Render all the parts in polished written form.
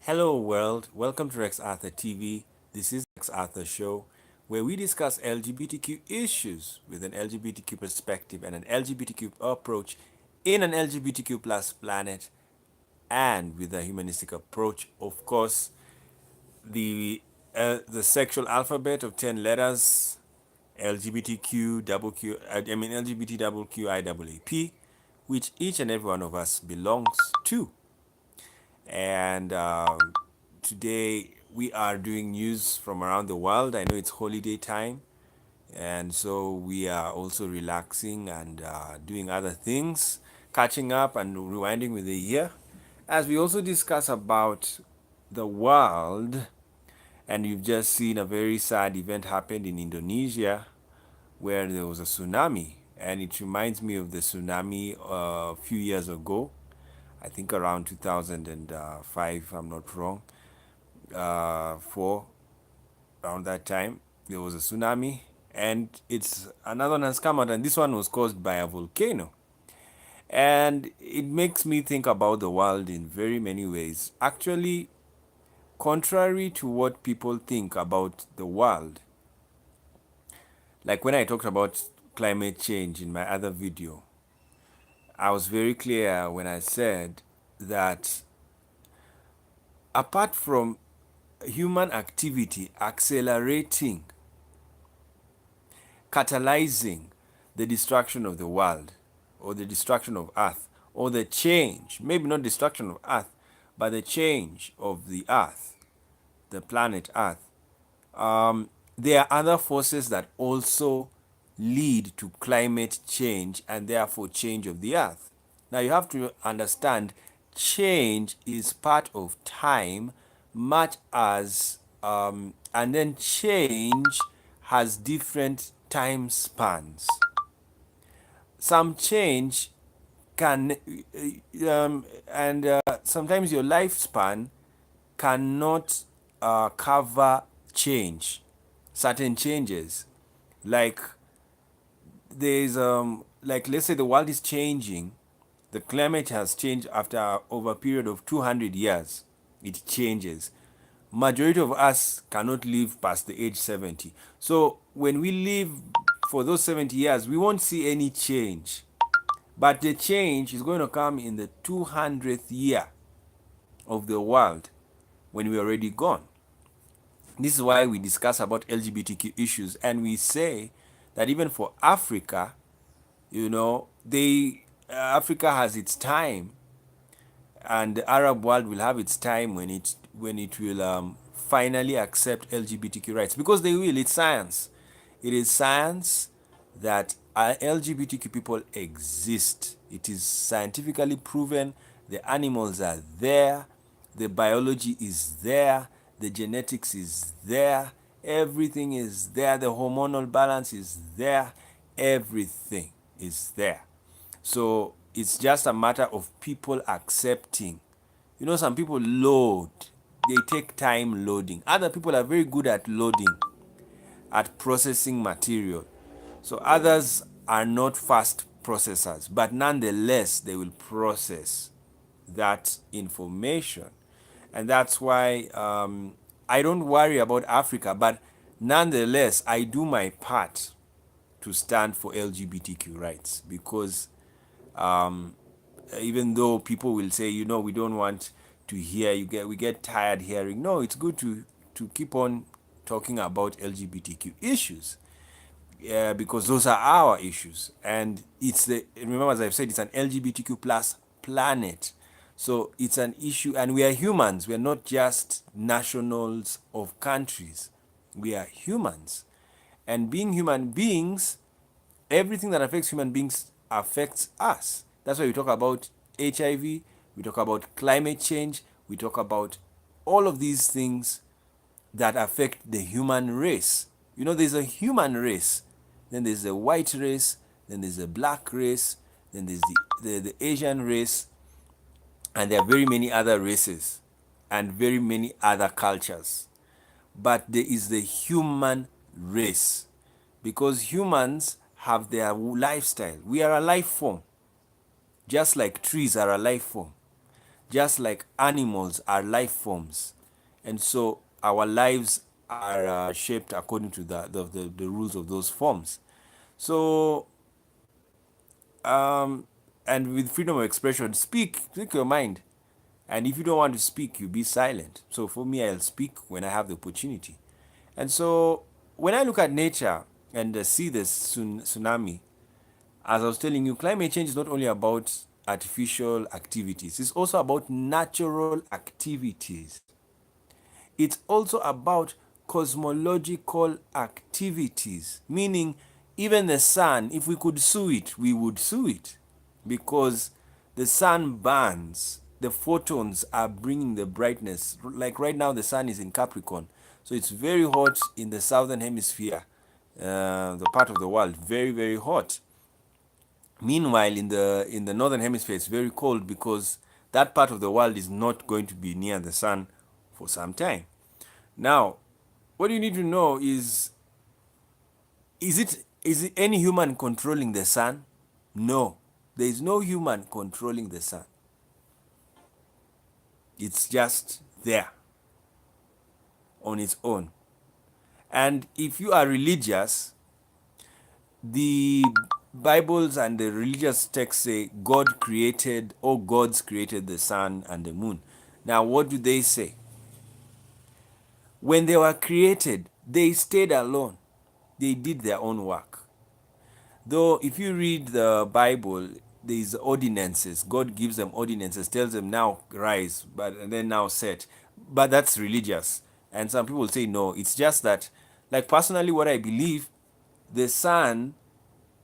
Hello world, welcome to Rex Arthur TV. This is Rex Arthur Show, where we discuss LGBTQ issues with an LGBTQ perspective and an LGBTQ approach in an LGBTQ plus planet and with a humanistic approach. Of course, the sexual alphabet of 10 letters, LGBTQ double Q, I mean LGBT double Q I double AP, which each and every one of us belongs to. And today we are doing news from around the world. I know it's holiday time, and so we are also relaxing and doing other things, catching up and rewinding with the year, as we also discuss about the world. And you've just seen a very sad event happened in Indonesia where there was a tsunami, and it reminds me of the tsunami a few years ago. I think around 2005, if I'm not wrong, four, around that time, there was a tsunami, and it's another one has come out, and this one was caused by a volcano. And it makes me think about the world in very many ways. Actually, contrary to what people think about the world, like when I talked about climate change in my other video, I was very clear when I said that apart from human activity accelerating, catalyzing the destruction of the world or the destruction of Earth or the change, maybe not destruction of Earth, but the change of the Earth, the planet Earth. There are other forces that also lead to climate change and therefore change of the Earth. Now you have to understand change is part of time, much as and then change has different time spans. Some change can and sometimes your lifespan cannot cover change, certain changes. Like there's like let's say the world is changing, the climate has changed after over a period of 200 years. It changes. Majority of us cannot live past the age 70. So when we live for those 70 years, we won't see any change. But the change is going to come in the 200th year of the world when we're already gone. This is why we discuss about LGBTQ issues, and we say that even for Africa, Africa has its time, and the Arab world will have its time when it will finally accept LGBTQ rights, because they will. It's science. It is science that LGBTQ people exist. It is scientifically proven. The animals are there. The biology is there. The genetics is there. Everything is there. The hormonal balance is there. Everything is there. So it's just a matter of people accepting. Some people load. They take time loading. Other people are very good at loading, at processing material. So others are not fast processors, but nonetheless, they will process that information. And that's why I don't worry about Africa, but nonetheless, I do my part to stand for LGBTQ rights, because even though people will say, we don't want to hear, we get tired hearing. No, it's good to keep on talking about LGBTQ issues, because those are our issues, and remember, as I've said, it's an LGBTQ plus planet. So it's an issue, and we are humans. We are not just nationals of countries. We are humans, and being human beings, everything that affects human beings affects us. That's why we talk about HIV, we talk about climate change, we talk about all of these things that affect the human race. There's a human race, then there's a white race, then there's a black race, then there's the Asian race, and there are very many other races and very many other cultures. But there is the human race, because humans have their lifestyle. We are a life form, just like trees are a life form. just like animals are life forms. And so our lives are shaped according to the rules of those forms. So, and with freedom of expression, speak your mind. And if you don't want to speak, you be silent. So for me, I'll speak when I have the opportunity. And so when I look at nature and see this tsunami, as I was telling you, climate change is not only about artificial activities, it's also about natural activities. It's also about cosmological activities, meaning even the sun, if we could sue it, we would sue it because the sun burns. The photons are bringing the brightness. Like right now, the sun is in Capricorn, so it's very hot in the southern hemisphere, the part of the world, very, very hot. Meanwhile, in the northern hemisphere, it's very cold because that part of the world is not going to be near the sun for some time. Now, what you need to know is it any human controlling the sun? No, there is no human controlling the sun. It's just there on its own. And if you are religious, the Bibles and the religious texts say God created, or gods created the sun and the moon. Now, what do they say? When they were created, they stayed alone. They did their own work. Though, if you read the Bible, there's ordinances. God gives them ordinances, tells them now rise, but and then now set. But that's religious. And some people say no. It's just that, like personally, what I believe, the sun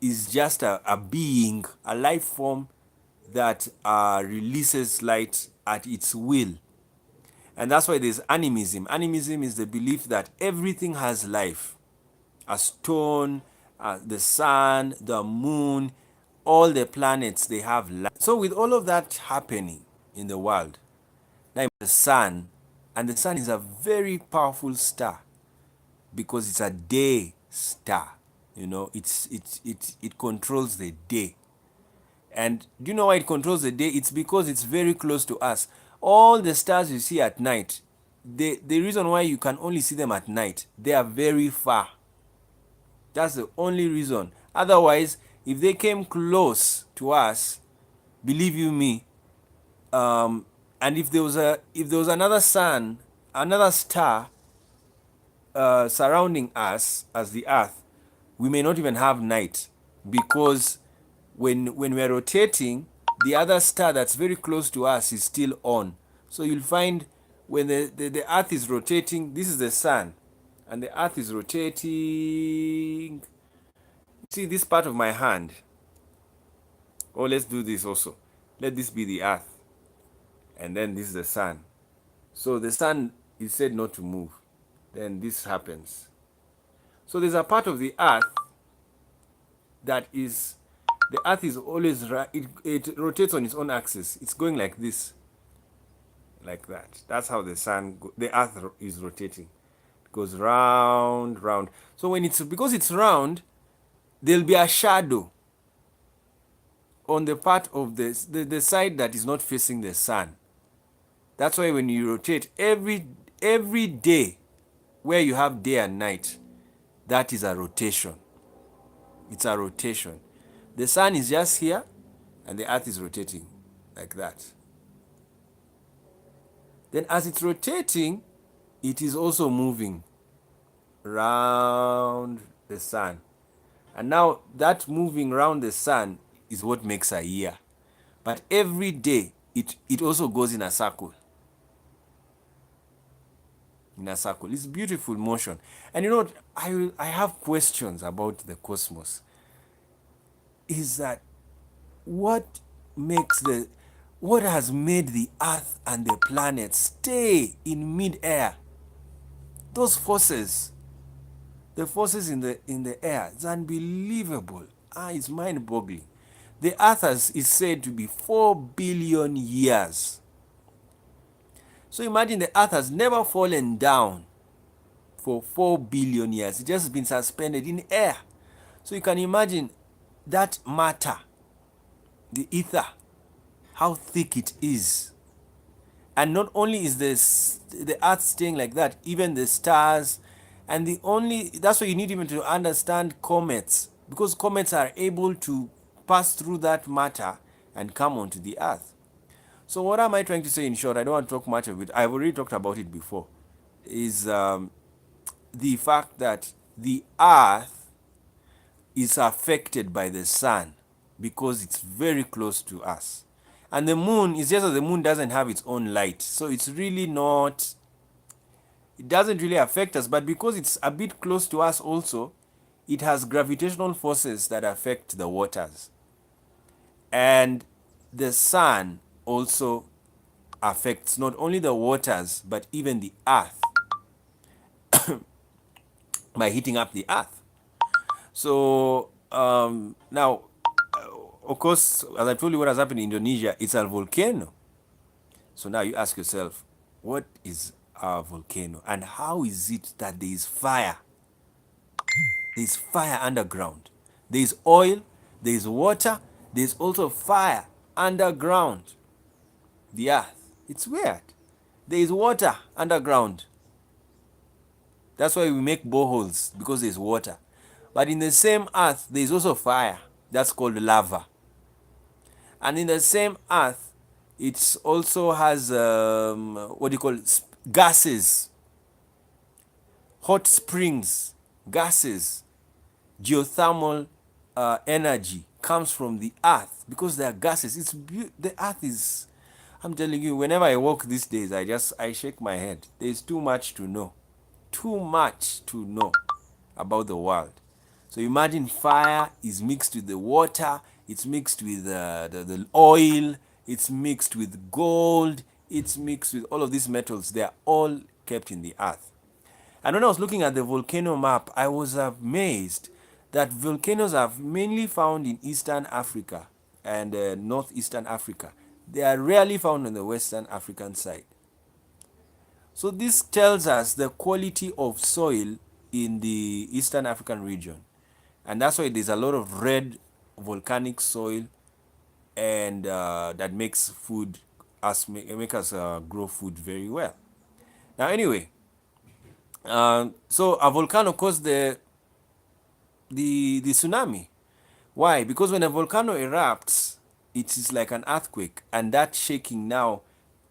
is just a being, a life form that releases light at its will. And that's why there's animism. Animism is the belief that everything has life. A stone, the sun, the moon, all the planets, they have life. So with all of that happening in the world, now the sun, and the sun is a very powerful star because it's a day star. You know, it controls the day. And do you know why it controls the day? It's because it's very close to us. All the stars you see at night, the reason why you can only see them at night, they are very far. That's the only reason. Otherwise, if they came close to us, believe you me, and if there was another sun, another star surrounding us as the Earth, we may not even have night because when we're rotating, the other star that's very close to us is still on. So you'll find when the Earth is rotating, this is the sun, and the Earth is rotating. See this part of my hand? Oh, let's do this also. Let this be the Earth, and then this is the sun. So the sun is said not to move. Then this happens. So there's a part of the Earth that is, the Earth is always, it rotates on its own axis. It's going like this, like that. That's how the Earth is rotating. It goes round, round. So because it's round, there'll be a shadow on the part of the side that is not facing the sun. That's why when you rotate every day, where you have day and night, that is a rotation. It's a rotation. The sun is just here and the earth is rotating like that. Then as it's rotating, it is also moving round the sun. And now that moving round the sun is what makes a year. But every day, it also goes in a circle. In a circle. It's beautiful motion. And you know what? I have questions about the cosmos. Is that what has made the earth and the planet stay in mid-air? Those forces, the forces in the air, it's unbelievable. It's mind-boggling. The earth is said to be 4 billion years. So imagine the earth has never fallen down for 4 billion years. It's just been suspended in air. So you can imagine that matter, the ether, how thick it is. And not only is the earth staying like that, even the stars, and that's why you need even to understand comets, because comets are able to pass through that matter and come onto the earth. So what am I trying to say in short? I don't want to talk much of it. I've already talked about it before. Is the fact that the earth is affected by the sun because it's very close to us. And the moon is just that the moon doesn't have its own light. So it's really not, it doesn't really affect us. But because it's a bit close to us also, it has gravitational forces that affect the waters. And the sun also affects not only the waters, but even the earth by heating up the earth. So now, of course, as I told you, what has happened in Indonesia, it's a volcano. So now you ask yourself, what is a volcano and how is it that there is fire? There is fire underground. There is oil, there is water, there is also fire underground the earth. It's weird. There is water underground. That's why we make boreholes, because there's water. But in the same earth, there is also fire. That's called lava. And in the same earth, it also has what do you call it? Gases, hot springs, gases, geothermal energy comes from the earth because there are gases. The earth is. I'm telling you, whenever I walk these days, I shake my head. There's too much to know, too much to know about the world. So imagine fire is mixed with the water, it's mixed with the oil, it's mixed with gold, it's mixed with all of these metals. They are all kept in the earth. And when I was looking at the volcano map, I was amazed that volcanoes are mainly found in Eastern Africa and Northeastern Africa. They are rarely found on the Western African side. So this tells us the quality of soil in the Eastern African region. And that's why there's a lot of red volcanic soil, and that makes make us grow food very well. Now anyway, so a volcano caused the tsunami. Why? Because when a volcano erupts, it is like an earthquake, and that shaking now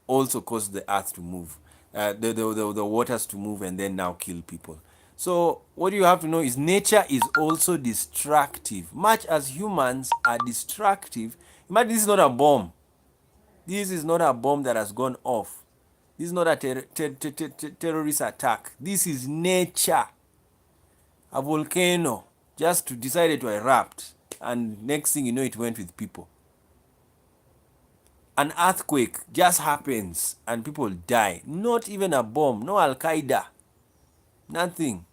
also caused the earth to move, the waters to move, and then now kill people. So what you have to know is nature is also destructive, much as humans are destructive. Imagine this is not a bomb. This is not a bomb that has gone off. This is not a terrorist attack. This is nature. A volcano just decided to erupt, and next thing you know, it went with people. An earthquake just happens and people die. Not even a bomb, no Al Qaeda, nothing.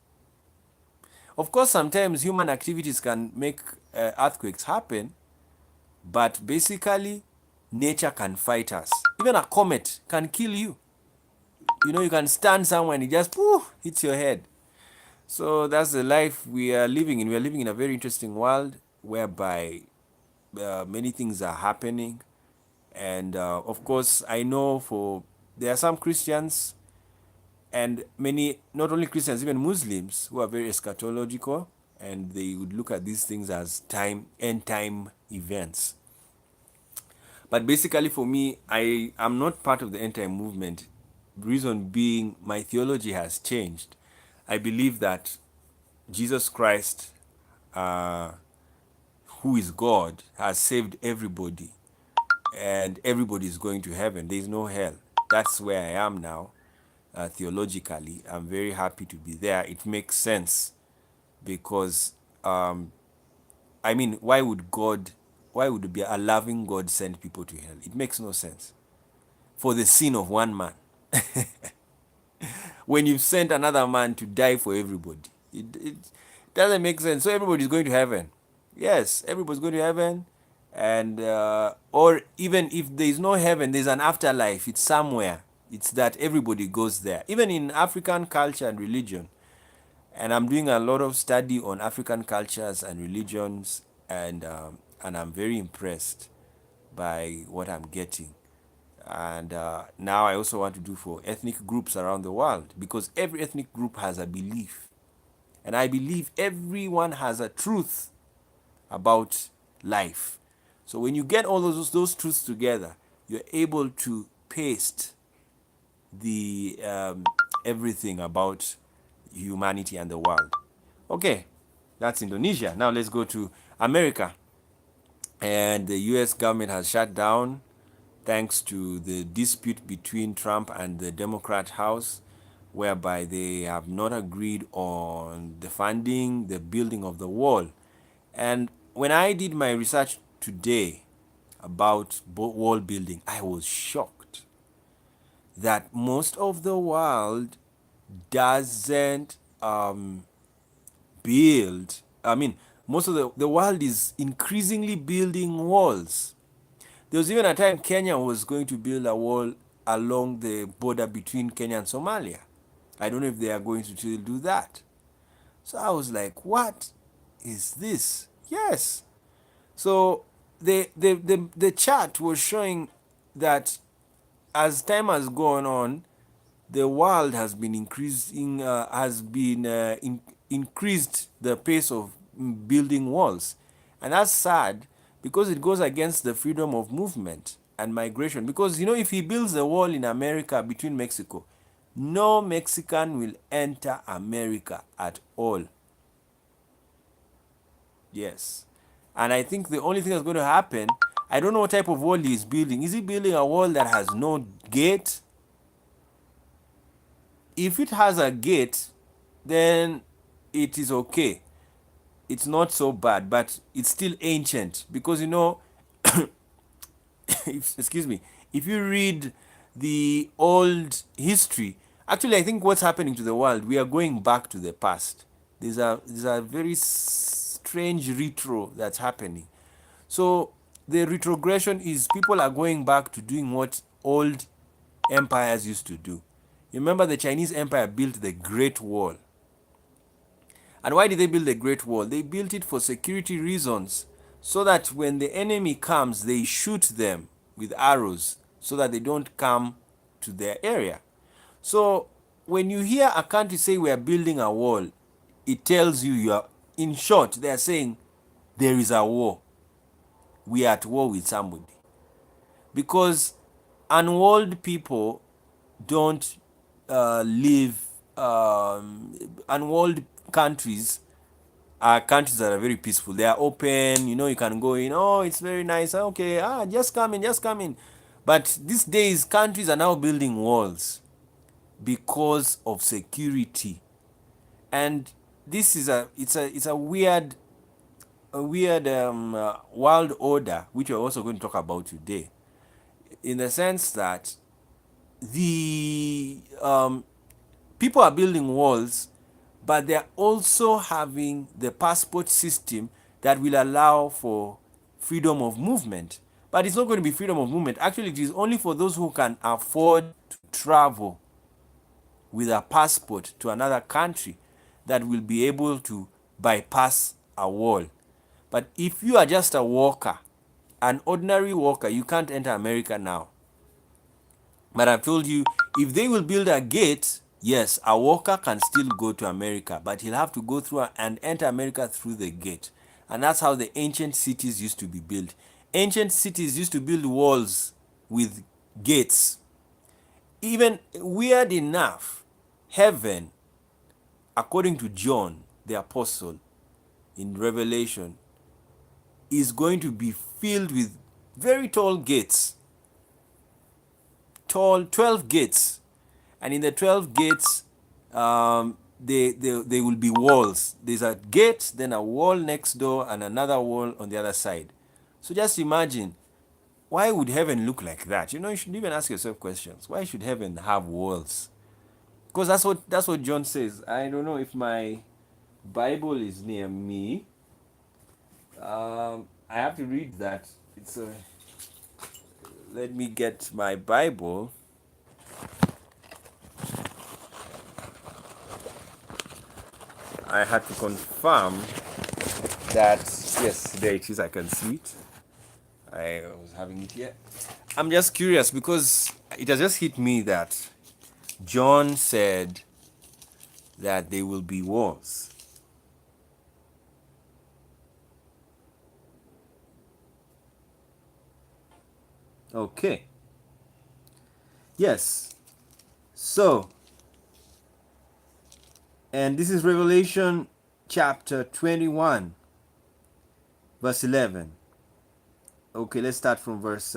Of course, sometimes human activities can make earthquakes happen, but basically, nature can fight us. Even a comet can kill you. You know, you can stand somewhere and it just hits your head. So that's the life we are living in. We are living in a very interesting world whereby many things are happening. And of course, I know there are some Christians and many, not only Christians, even Muslims who are very eschatological, and they would look at these things as end time events. But basically for me, I am not part of the end time movement. Reason being, my theology has changed. I believe that Jesus Christ, who is God, has saved everybody, and everybody is going to heaven. There is no hell. That's where I am now. Theologically, I'm very happy to be there. It makes sense because, I mean, why would be a loving God send people to hell? It makes no sense. For the sin of one man. When you've sent another man to die for everybody, it doesn't make sense. So everybody's going to heaven. Yes, everybody's going to heaven. And or even if there is no heaven, there's an afterlife. It's somewhere. It's that everybody goes there. Even in African culture and religion, and I'm doing a lot of study on African cultures and religions, and I'm very impressed by what I'm getting. And now I also want to do for ethnic groups around the world, because every ethnic group has a belief. And I believe everyone has a truth about life. So when you get all those truths together, you're able to paste the everything about humanity and the world. Okay, that's Indonesia. Now let's go to America. And the US government has shut down thanks to the dispute between Trump and the Democrat House, whereby they have not agreed on the funding, the building of the wall. And when I did my research today about wall building, I was shocked that most of the world doesn't build. I mean, most of the world is increasingly building walls. There was even a time Kenya was going to build a wall along the border between Kenya and Somalia. I don't know if they are going to still do that. So I was like, what is this? Yes. So the chart was showing that as time has gone on, the world has been increasing, increased the pace of building walls, and that's sad because it goes against the freedom of movement and migration. Because you know, if he builds a wall in America between Mexico, no Mexican will enter America at all. Yes, and I think the only thing that's going to happen, I don't know what type of wall he is building. Is he building a wall that has no gate? If it has a gate, then it is okay. It's not so bad, but it's still ancient because you know, excuse me, if you read the old history, actually, I think what's happening to the world, we are going back to the past. There's a very strange retro that's happening. So the retrogression is people are going back to doing what old empires used to do. You remember the Chinese Empire built the Great Wall. And why did they build the Great Wall? They built it for security reasons, so that when the enemy comes, they shoot them with arrows so that they don't come to their area. So when you hear a country say we are building a wall, it tells you are, in short, they are saying there is a war. We are at war with somebody. Because unwalled people don't live, unwalled countries are countries that are very peaceful. They are open, you know, you can go in, oh, it's very nice, okay, just come in, just come in. But these days, countries are now building walls because of security. And this is it's a weird world order, which we're also going to talk about today, in the sense that the people are building walls, but they're also having the passport system that will allow for freedom of movement. But it's not going to be freedom of movement. Actually, it is only for those who can afford to travel with a passport to another country that will be able to bypass a wall. But if you are just a worker, an ordinary worker, you can't enter America now. But I've told you, if they will build a gate, yes, a worker can still go to America, but he'll have to go through and enter America through the gate. And that's how the ancient cities used to be built. Ancient cities used to build walls with gates. Even weird enough, heaven, according to John the Apostle in Revelation, is going to be filled with very tall gates. Tall 12 gates, and in the 12 gates they will be walls. There's a gate, then a wall next door, and another wall on the other side. So just imagine, why would heaven look like that? You know, you should even ask yourself questions. Why should heaven have walls? Because that's what John says. I don't know if my Bible is near me. I have to read that. Let me get my Bible. I had to confirm that, yes, there it is, I can see it. I was having it here. I'm just curious because it has just hit me that John said that there will be wars. Okay. Yes. So, and this is Revelation chapter 21, verse 11. Okay, let's start from verse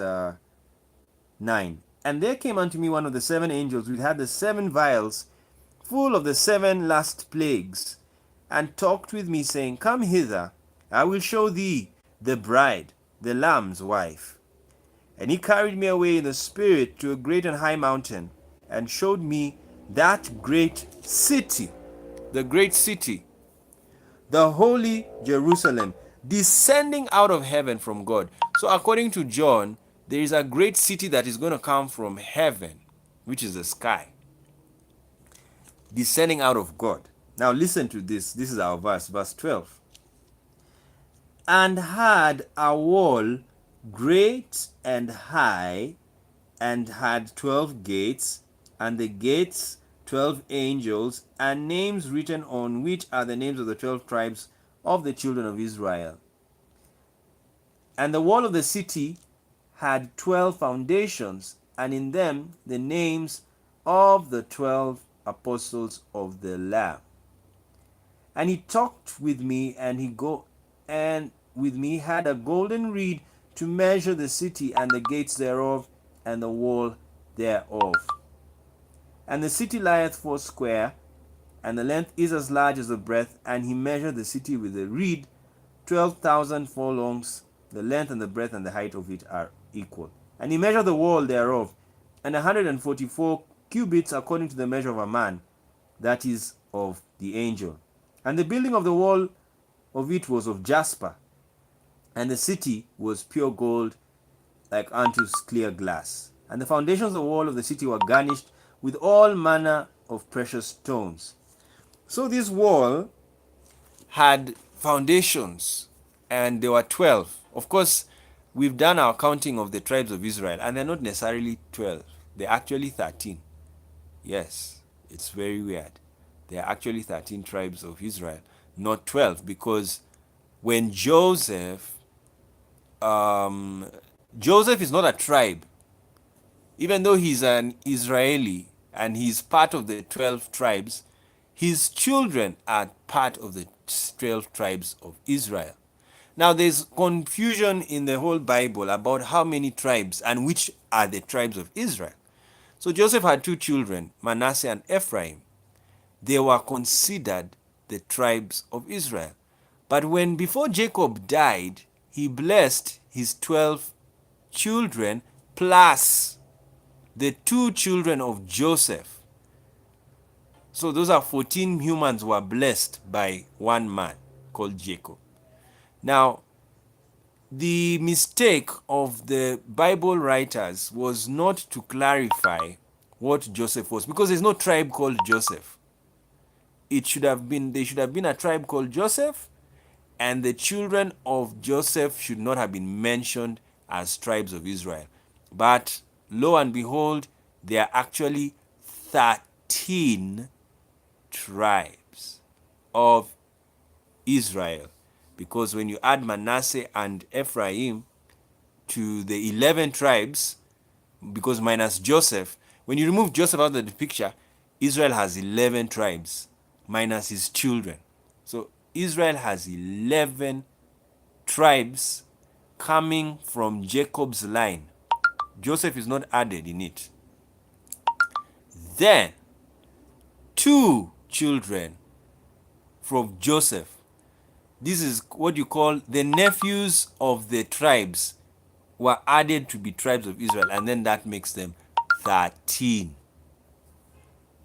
9. And there came unto me one of the seven angels which had the seven vials full of the seven last plagues, and talked with me, saying, Come hither, I will show thee the bride, the Lamb's wife. And he carried me away in the Spirit to a great and high mountain, and showed me that great city, the great city, the holy Jerusalem, descending out of heaven from God. So, according to John, there is a great city that is going to come from heaven, which is the sky, descending out of God. Now, listen to this. This is our verse, verse 12. And had a wall great and high, and had 12 gates, and the gates 12 angels, and names written on which are the names of the 12 tribes of the children of Israel. And the wall of the city had 12 foundations, and in them the names of the 12 apostles of the Lamb. And he talked with me, and with me had a golden reed to measure the city and the gates thereof and the wall thereof. And the city lieth foursquare, and the length is as large as the breadth. And he measured the city with a reed, 12,000 furlongs. The length and the breadth and the height of it are equal. And he measured the wall thereof, and 144 cubits according to the measure of a man, that is, of the angel. And the building of the wall of it was of jasper, and the city was pure gold, like unto clear glass. And the foundations of the wall of the city were garnished with all manner of precious stones. So this wall had foundations, and there were 12. Of course, we've done our counting of the tribes of Israel, and they're not necessarily 12. They're actually 13. Yes, it's very weird. There are actually 13 tribes of Israel, not 12, because when Joseph is not a tribe, even though he's an Israeli and he's part of the 12 tribes, his children are part of the 12 tribes of Israel. Now, there's confusion in the whole Bible about how many tribes and which are the tribes of Israel. So Joseph had two children, Manasseh and Ephraim. They were considered the tribes of Israel. But when before Jacob died, he blessed his 12 children plus the two children of Joseph. So those are 14 humans who were blessed by one man called Jacob. Now, the mistake of the Bible writers was not to clarify what Joseph was, because there's no tribe called Joseph. There should have been a tribe called Joseph, and the children of Joseph should not have been mentioned as tribes of Israel. But lo and behold, there are actually 13 tribes of Israel. Because when you add Manasseh and Ephraim to the 11 tribes, because minus Joseph, when you remove Joseph out of the picture, Israel has 11 tribes minus his children. So Israel has 11 tribes coming from Jacob's line. Joseph is not added in it. Then, two children from Joseph. This is what you call the nephews of the tribes were added to be tribes of Israel, and then that makes them 13.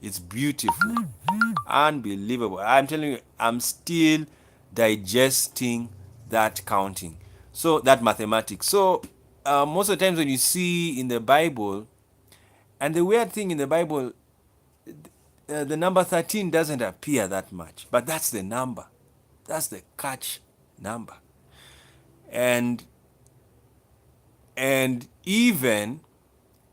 It's beautiful. Unbelievable. I'm telling you, I'm still digesting that counting. So, that mathematics. So, most of the times when you see in the Bible, and the weird thing in the Bible, the number 13 doesn't appear that much, but that's the number. That's the catch number. And And even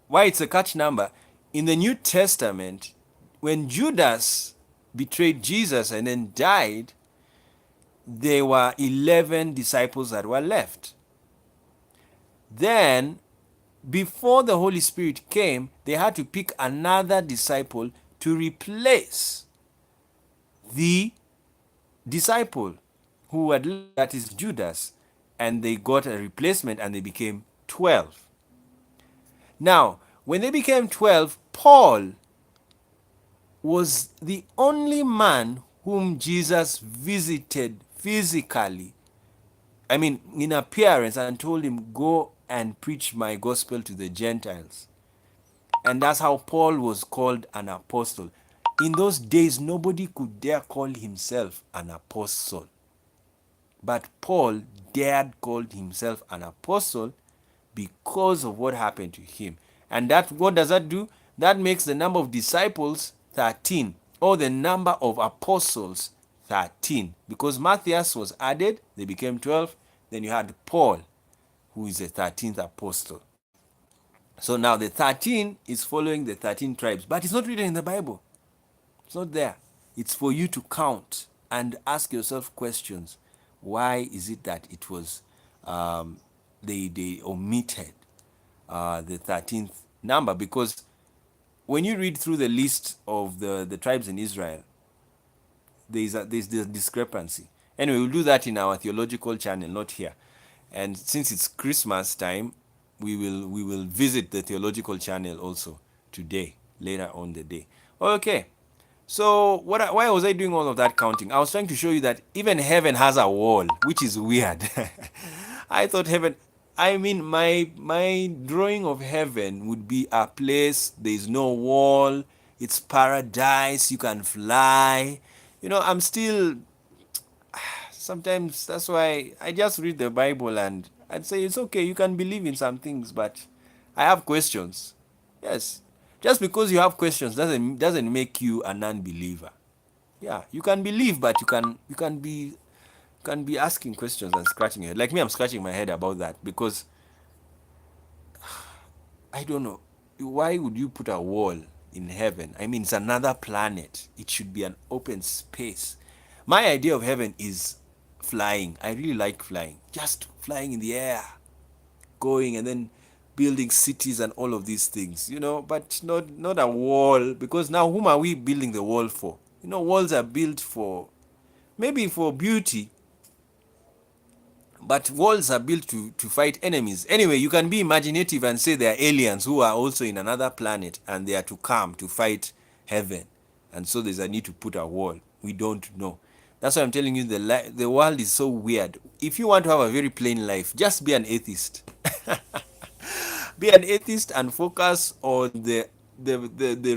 why it's a catch number, in the New Testament, when Judas betrayed Jesus and then died, there were 11 disciples that were left. Then, before the Holy Spirit came, they had to pick another disciple to replace the disciple who had left, that is Judas, and they got a replacement and they became 12. Now, when they became 12, Paul was the only man whom Jesus visited physically, I mean, in appearance, and told him, go and preach my gospel to the Gentiles. And that's how Paul was called an apostle. In those days, nobody could dare call himself an apostle. But Paul dared call himself an apostle because of what happened to him. And that, what does that do? That makes the number of disciples 13, or the number of apostles 13. Because Matthias was added, they became 12. Then you had Paul, who is the 13th apostle. So now the 13 is following the 13 tribes, but it's not written in the Bible. It's not there. It's for you to count and ask yourself questions. Why is it that it was they omitted the 13th number? Because when you read through the list of the tribes in Israel, there's the discrepancy. Anyway, we'll do that in our theological channel, not here. And since it's Christmas time, we will visit the theological channel also today, later on the day. Okay. So why was I doing all of that counting? I was trying to show you that even heaven has a wall, which is weird. I thought heaven, I mean, my drawing of heaven would be a place, there is no wall, it's paradise, you can fly. I'm still, sometimes that's why I just read the Bible and I'd say it's okay, you can believe in some things, but I have questions. Yes. Just because you have questions doesn't make you a non-believer. Yeah, you can believe, but you can be asking questions and scratching your head. Like me, I'm scratching my head about that because I don't know. Why would you put a wall in heaven? I mean, it's another planet. It should be an open space. My idea of heaven is flying. I really like flying. Just flying in the air, going and then building cities and all of these things, but not a wall, because now whom are we building the wall for? Walls are built for maybe for beauty, but walls are built to fight enemies. Anyway, you can be imaginative and say there are aliens who are also in another planet and they are to come to fight heaven, and so there's a need to put a wall. We don't know. That's why I'm telling you, the world is so weird. If you want to have a very plain life, just be an atheist. Be an atheist and focus on the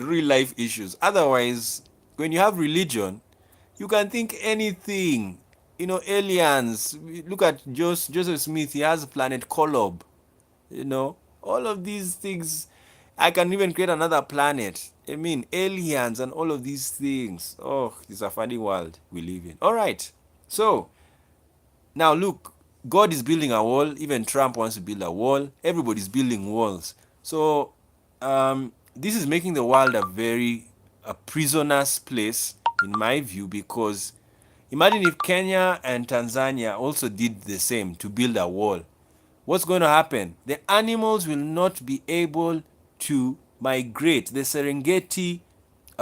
real life issues. Otherwise, when you have religion, you can think anything. Aliens. Look at Joseph Smith. He has Planet Kolob. All of these things. I can even create another planet. I mean, aliens and all of these things. Oh, it's a funny world we live in. All right. So, now look, God is building a wall. Even Trump wants to build a wall. Everybody's building walls. So this is making the world a prisoner's place, in my view, because imagine if Kenya and Tanzania also did the same to build a wall. What's going to happen? The animals will not be able to migrate. The Serengeti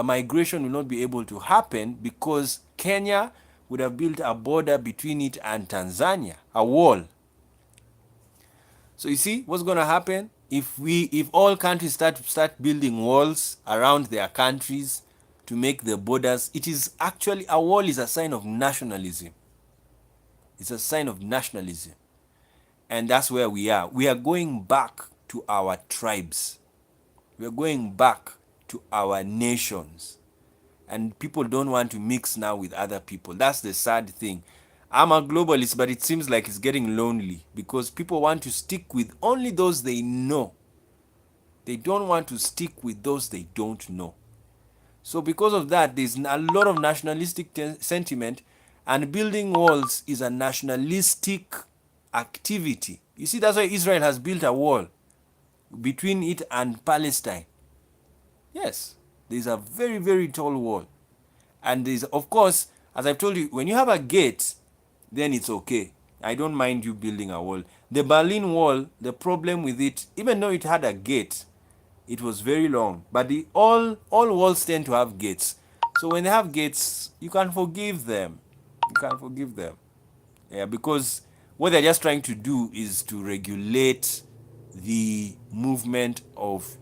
migration will not be able to happen because Kenya would have built a border between it and Tanzania, a wall. So you see what's going to happen if all countries start building walls around their countries to make the borders. It is actually, a wall is a sign of nationalism. It's a sign of nationalism. And that's where we are. We are going back to our tribes. We are going back to our nations. And people don't want to mix now with other people. That's the sad thing. I'm a globalist, but it seems like it's getting lonely because people want to stick with only those they know. They don't want to stick with those they don't know. So because of that, there's a lot of nationalistic sentiment, and building walls is a nationalistic activity. You see, that's why Israel has built a wall between it and Palestine. Yes, there's a very, very tall wall. And there's, of course, as I've told you, when you have a gate, then it's okay. I don't mind you building a wall. The Berlin Wall, the problem with it, even though it had a gate, it was very long. But all walls tend to have gates. So when they have gates, you can forgive them. You can forgive them. Yeah, because what they're just trying to do is to regulate the movement of,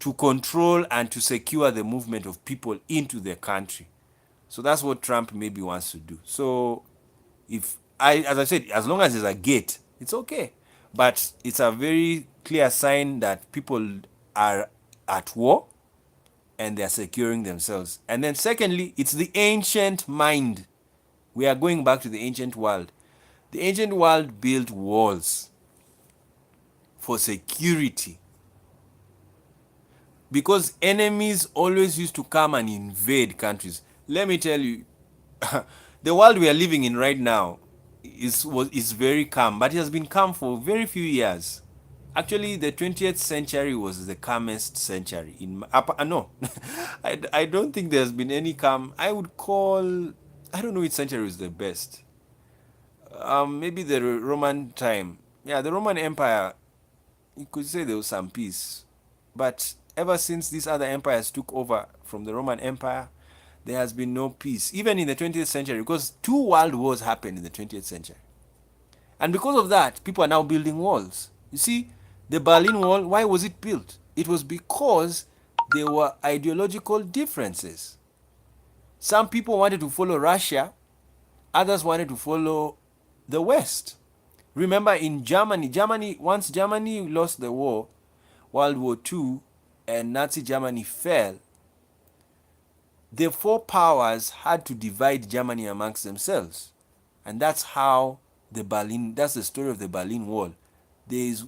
to control and to secure the movement of people into the country. So that's what Trump maybe wants to do. So if as I said, as long as there's a gate, it's okay. But it's a very clear sign that people are at war and they're securing themselves. And then secondly, it's the ancient mind. We are going back to the ancient world. The ancient world built walls for security because enemies always used to come and invade countries. Let me tell you, the world we are living in right now is very calm, but it has been calm for very few years. Actually, the 20th century was the calmest century. No, I don't think there's been any calm. I would call, I don't know which century is the best. Maybe the Roman time. Yeah, the Roman Empire, you could say there was some peace. But ever since these other empires took over from the Roman Empire, there has been no peace. Even in the 20th century, because 2 world wars happened in the 20th century. And because of that, people are now building walls. You see, the Berlin Wall, why was it built? It was because there were ideological differences. Some people wanted to follow Russia, others wanted to follow the West. Remember in Germany, once Germany lost the war, World War II, and Nazi Germany fell, the four powers had to divide Germany amongst themselves. And that's how that's the story of the Berlin Wall. The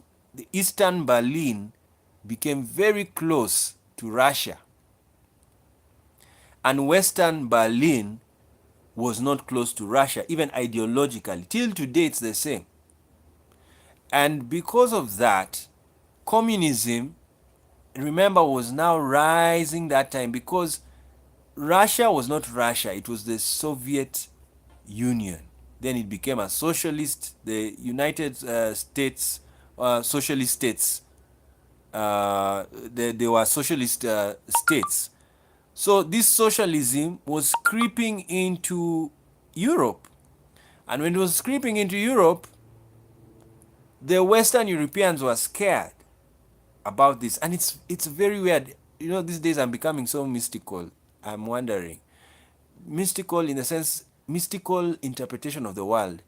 Eastern Berlin became very close to Russia. And Western Berlin was not close to Russia, even ideologically. Till today, it's the same. And because of that, communism, remember, was now rising that time because Russia was not Russia, it was the Soviet Union. Then it became a socialist, the United States, socialist states. They were socialist states. So this socialism was creeping into Europe. And when it was creeping into Europe, the Western Europeans were scared about this. And it's very weird. You know, these days I'm becoming so mystical. I'm wondering. Mystical in the sense, mystical interpretation of the world.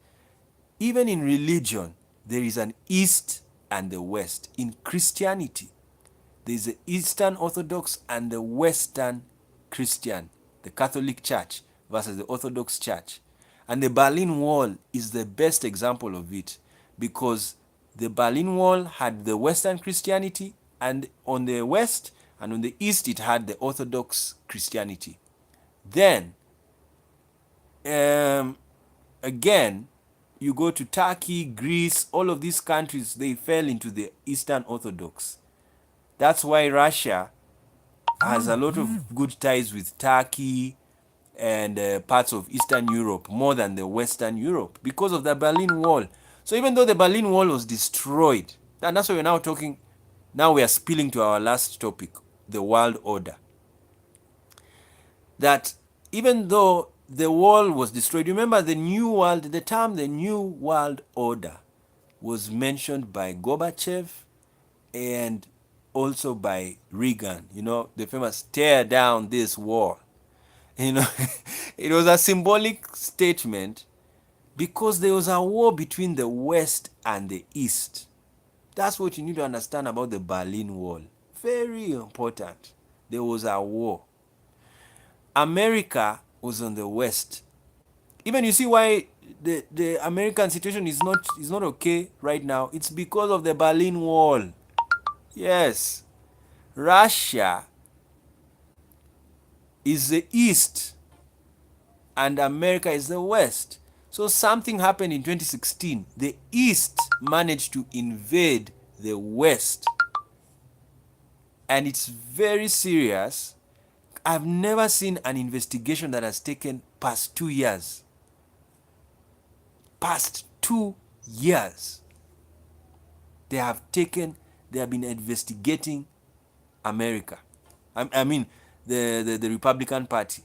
Even in religion, there is an East and the West. In Christianity, there is the Eastern Orthodox and the Western Christian, the Catholic Church versus the Orthodox Church. And the Berlin Wall is the best example of it because the Berlin Wall had the Western Christianity, and on the West and on the East it had the Orthodox Christianity. Then, again, you go to Turkey, Greece, all of these countries, they fell into the Eastern Orthodox. That's why Russia has a lot of good ties with Turkey and parts of Eastern Europe more than the Western Europe because of the Berlin Wall. So even though the Berlin Wall was destroyed, and that's why we're now talking, now we are spilling to our last topic, the world order. That even though the wall was destroyed, remember the term the New World Order was mentioned by Gorbachev and also by Reagan, you know, the famous tear down this wall. You know, it was a symbolic statement because there was a war between the West and the East. That's what you need to understand about the Berlin Wall. Very important. There was a war. America was on the West. Even you see why the American situation is not okay right now. It's because of the Berlin Wall. Yes. Russia is the East and America is the West. So something happened in 2016. The East managed to invade the West. And it's very serious. I've never seen an investigation that has taken past 2 years. Past 2 years. They have been investigating America. I mean, the Republican Party.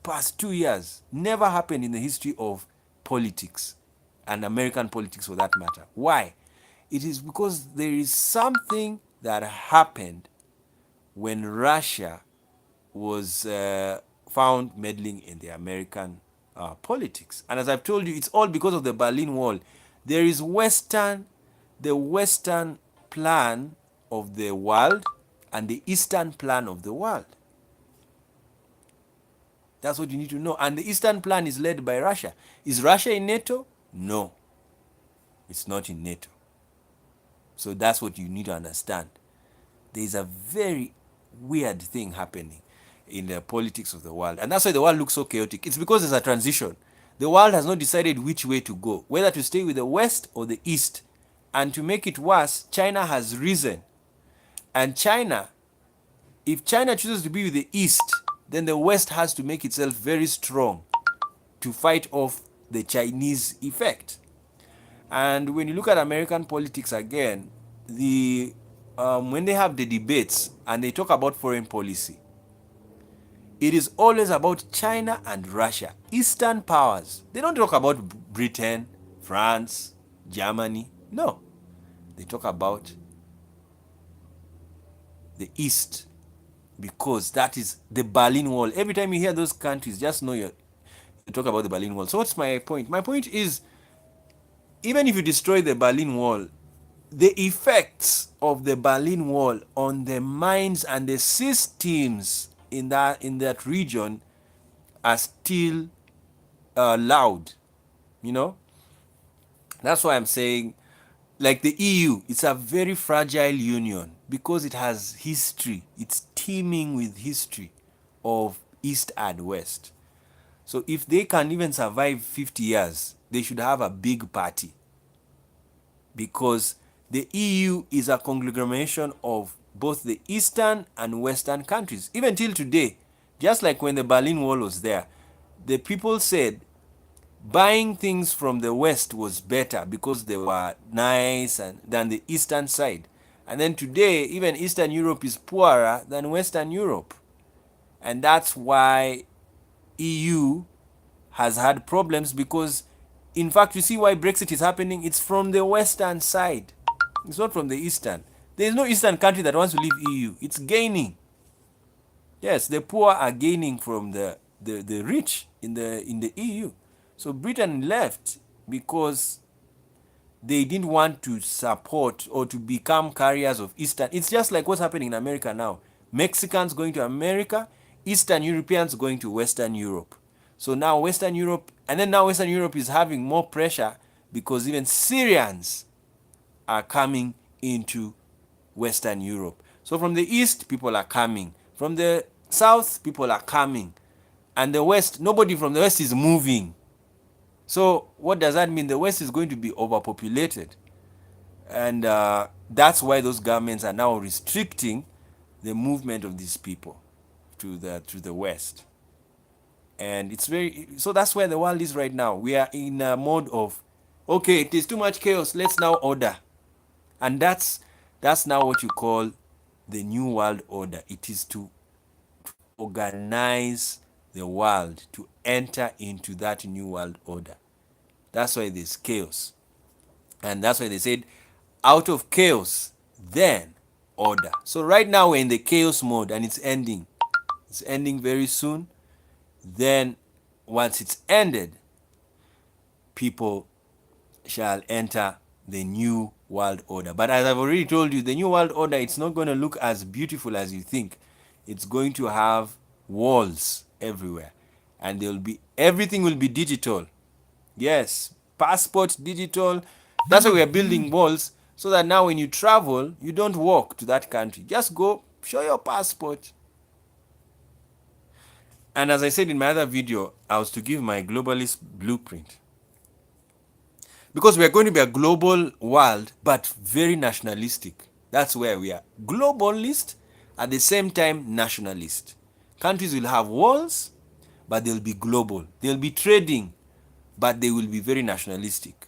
Past 2 years. Never happened in the history of politics, and American politics for that matter. Why? It is because there is something that happened when Russia was found meddling in the American politics. And as I've told you, it's all because of the Berlin Wall. There is the Western plan of the world and the Eastern plan of the world. That's what you need to know. And the Eastern plan is led by Russia. Is Russia in NATO? No, it's not in NATO. So that's what you need to understand. There is a very weird thing happening in the politics of the world. And that's why the world looks so chaotic. It's because there's a transition. The world has not decided which way to go, whether to stay with the West or the East. And to make it worse, China has risen. And China, if China chooses to be with the East, then the West has to make itself very strong to fight off the Chinese effect. And when you look at American politics again, when they have the debates and they talk about foreign policy, it is always about China and Russia, Eastern powers. They don't talk about Britain, France, Germany. No, they talk about the East, because that is the Berlin Wall. Every time you hear those countries, just know you talk about the Berlin Wall. So what's my point? My point is, even if you destroy the Berlin Wall, the effects of the Berlin Wall on the minds and the systems in that region are still loud. You know, that's why I'm saying, like the EU, it's a very fragile union because it has history. It's teeming with history of East and West. So if they can even survive 50 years, they should have a big party, because the EU is a conglomeration of both the Eastern and Western countries. Even till today, just like when the Berlin Wall was there, the people said buying things from the West was better because they were nice than the Eastern side. And then today, even Eastern Europe is poorer than Western Europe. And that's why EU has had problems, because in fact, you see why Brexit is happening? It's from the Western side. It's not from the Eastern. There is no Eastern country that wants to leave EU. It's gaining. Yes, the poor are gaining from the rich in the EU. So Britain left because they didn't want to support or to become carriers of Eastern. It's just like what's happening in America now. Mexicans going to America, Eastern Europeans going to Western Europe. So now Western Europe, and then now Western Europe is having more pressure because even Syrians are coming into Western Europe. So from the East, people are coming. From the South, people are coming. And the West, nobody from the West is moving. So what does that mean? The West is going to be overpopulated. And that's why those governments are now restricting the movement of these people to the West. And it's so that's where the world is right now. We are in a mode of, okay, it is too much chaos, let's now order. And that's now what you call the New World Order. It is to organize the world to enter into that New World Order. That's why there's chaos. And that's why they said, out of chaos, then order. So right now we're in the chaos mode and it's ending. It's ending very soon. Then once it's ended, people shall enter the New World Order. But as I've already told you, the New World Order, it's not going to look as beautiful as you think. It's going to have walls everywhere, and everything will be digital. Yes, passport digital. That's why we are building walls, so that now when you travel, you don't walk to that country. Just go, show your passport. And as I said in my other video, I was to give my globalist blueprint. Because we are going to be a global world, but very nationalistic. That's where we are. Globalist, at the same time nationalist. Countries will have walls, but they'll be global. They'll be trading, but they will be very nationalistic.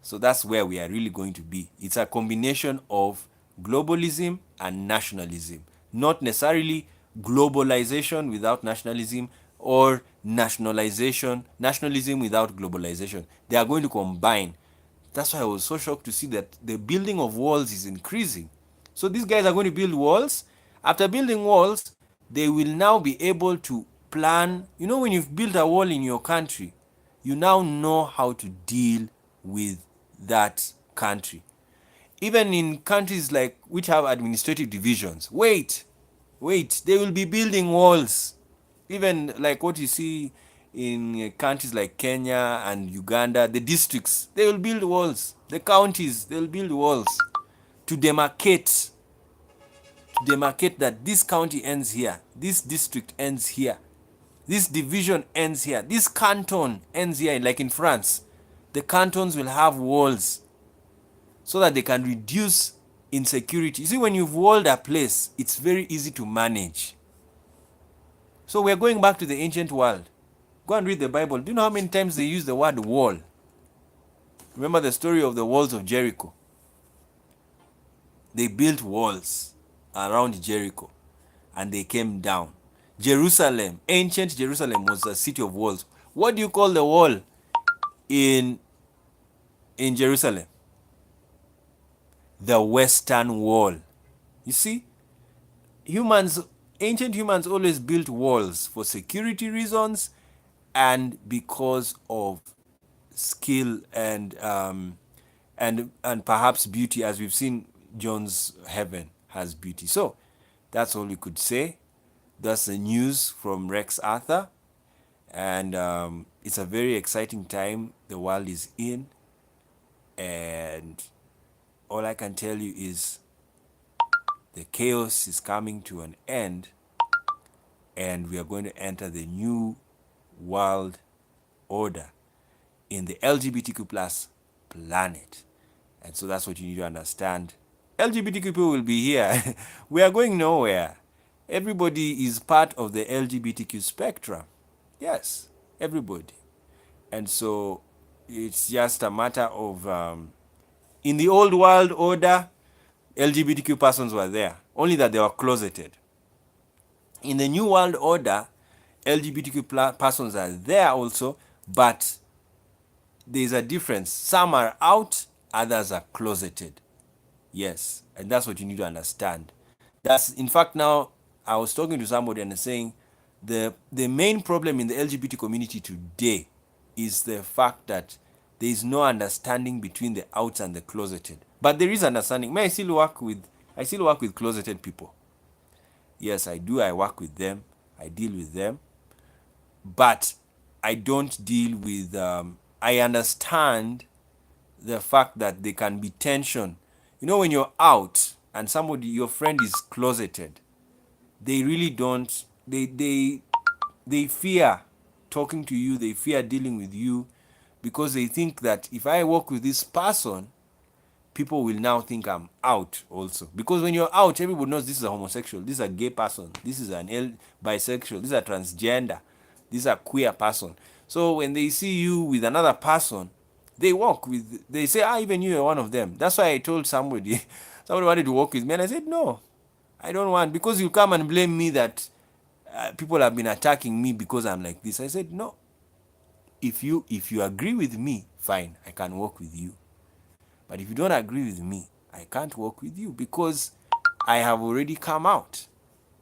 So that's where we are really going to be. It's a combination of globalism and nationalism, not necessarily globalization without nationalism or nationalism without globalization. They are going to combine. That's why I was so shocked to see that the building of walls is increasing. So these guys are going to build walls. After building walls, they will now be able to plan. You know, when you've built a wall in your country, you now know how to deal with that country. Even in countries like which have administrative divisions, wait, they will be building walls. Even like what you see in countries like Kenya and Uganda, the districts, they will build walls. The counties, they will build walls to demarcate that this county ends here, this district ends here, this division ends here, this canton ends here. Like in France, the cantons will have walls so that they can reduce insecurity. You see, when you've walled a place, it's very easy to manage. So we're going back to the ancient world. Go and read the Bible. Do you know how many times they use the word wall? Remember the story of the walls of Jericho. They built walls around Jericho and they came down. Jerusalem, ancient Jerusalem, was a city of walls. What do you call the wall in Jerusalem? The Western Wall. You see, ancient humans always built walls for security reasons and because of skill and perhaps beauty, as we've seen John's heaven has beauty. So that's all we could say. That's the news from Rex Arthur, and it's a very exciting time the world is in, and all I can tell you is the chaos is coming to an end, and we are going to enter the new world order in the LGBTQ plus planet. And so that's what you need to understand. LGBTQ people will be here. We are going nowhere. Everybody is part of the LGBTQ spectrum. Yes, everybody. And so it's just a matter of, in the old world order, LGBTQ persons were there, only that they were closeted. In the new world order, LGBTQ persons are there also, but there's a difference. Some are out, others are closeted. Yes, and that's what you need to understand. That's, in fact, now I was talking to somebody and saying the main problem in the LGBT community today is the fact that there is no understanding between the outs and the closeted. But there is understanding. I still work with closeted people. Yes, I do. I work with them. I deal with them. But I don't deal with, I understand the fact that there can be tension. You know, when you're out and somebody, your friend is closeted, they really don't, they fear talking to you, they fear dealing with you, because they think that if I work with this person, people will now think I'm out also. Because when you're out, everybody knows this is a homosexual, this is a gay person, this is an bisexual, this is a transgender, this is a queer person. So when they see you with another person, they say, even you are one of them. That's why I told somebody wanted to work with me, and I said, no, I don't want, because you come and blame me that people have been attacking me because I'm like this. I said, no, if you agree with me, fine, I can work with you. But if you don't agree with me, I can't work with you, because I have already come out.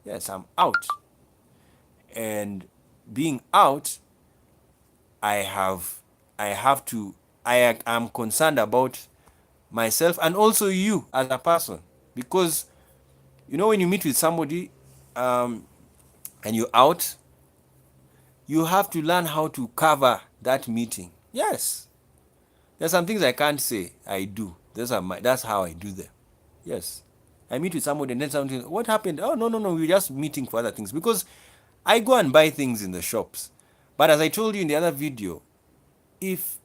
Yes, I'm out. And being out, I am concerned about myself and also you as a person. Because, you know, when you meet with somebody and you're out, you have to learn how to cover that meeting. Yes. There's some things I can't say. I do. That's how I do them. Yes. I meet with somebody and then something, what happened? Oh, no, we're just meeting for other things. Because I go and buy things in the shops. But as I told you in the other video, if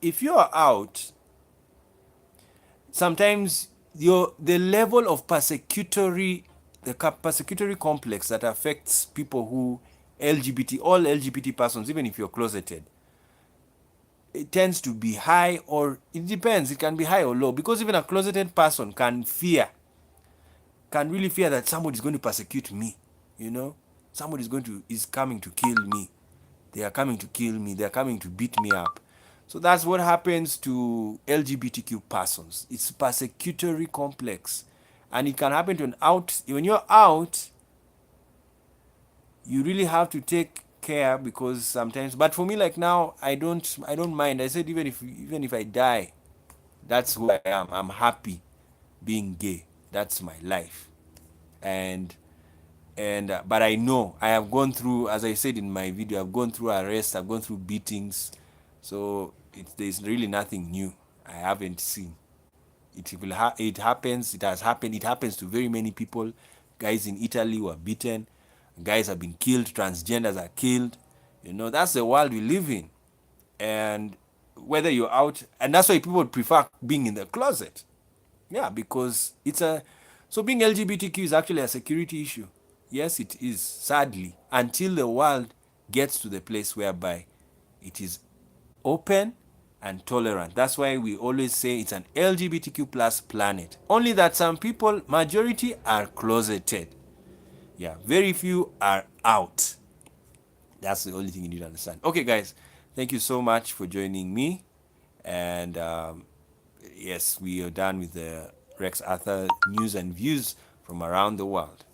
if you are out, sometimes the level of persecutory complex that affects people who all LGBT persons, even if you're closeted, it tends to be high, or it depends. It can be high or low, because even a closeted person can really fear that somebody's going to persecute me. You know, is coming to kill me. They are coming to kill me. They are coming to beat me up. So that's what happens to LGBTQ persons. It's persecutory complex, and it can happen to an out. When you're out, you really have to take care, because sometimes. But for me, like now, I don't mind. I said even if I die, that's who I am. I'm happy being gay. That's my life. And but I know I have gone through, as I said in my video, I've gone through arrests, I've gone through beatings, so there's really nothing new I haven't seen. It happens. It has happened. It happens to very many people. Guys in Italy were beaten. Guys have been killed. Transgenders are killed. That's the world we live in. And whether you're out, and that's why people prefer being in the closet. Yeah, because so being LGBTQ is actually a security issue. Yes, it is, sadly, until the world gets to the place whereby it is open and tolerant. That's why we always say it's an LGBTQ plus planet. Only that some people, majority, are closeted. Yeah, very few are out. That's the only thing you need to understand. Okay, guys, thank you so much for joining me. And yes, we are done with the Rex Arthur news and views from around the world.